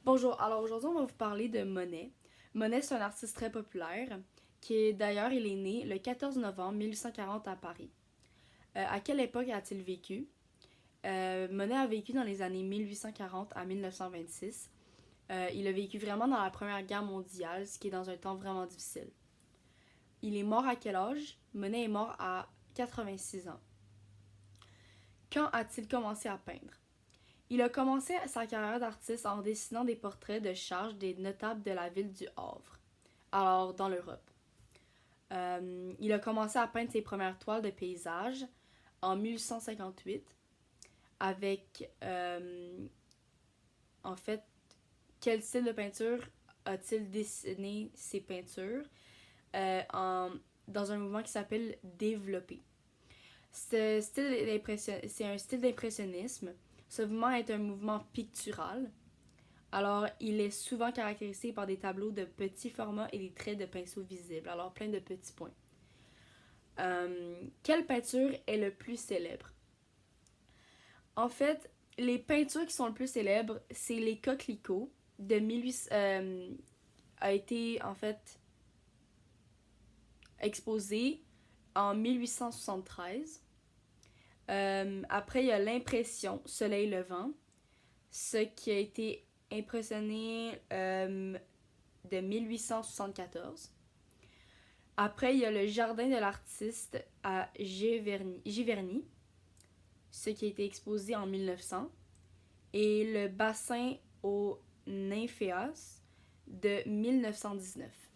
Bonjour, alors aujourd'hui on va vous parler de Monet. Monet c'est un artiste très populaire d'ailleurs il est né le 14 novembre 1840 à Paris. À quelle époque a-t-il vécu? Monet a vécu dans les années 1840 à 1926. Il a vécu vraiment dans la Première Guerre mondiale, ce qui est dans un temps vraiment difficile. Il est mort à quel âge? Monet est mort à 86 ans. Quand a-t-il commencé à peindre? Il a commencé sa carrière d'artiste en dessinant des portraits de charge des notables de la ville du Havre, alors dans l'Europe. Il a commencé à peindre ses premières toiles de paysage en 1858 avec, en fait, quel style de peinture a-t-il dessiné ses peintures dans un mouvement qui s'appelle développer. C'est un style d'impressionnisme. Ce mouvement est un mouvement pictural. Alors, il est souvent caractérisé par des tableaux de petits formats et des traits de pinceau visibles. Alors, plein de petits points. Quelle peinture est le plus célèbre? En fait, les peintures qui sont le plus célèbres, c'est les coquelicots de 1800, a été en fait exposé en 1873. Après, il y a l'impression Soleil levant, ce qui a été impressionné de 1874. Après, il y a le Jardin de l'artiste à Giverny, ce qui a été exposé en 1900. Et le Bassin aux Nymphéas de 1919.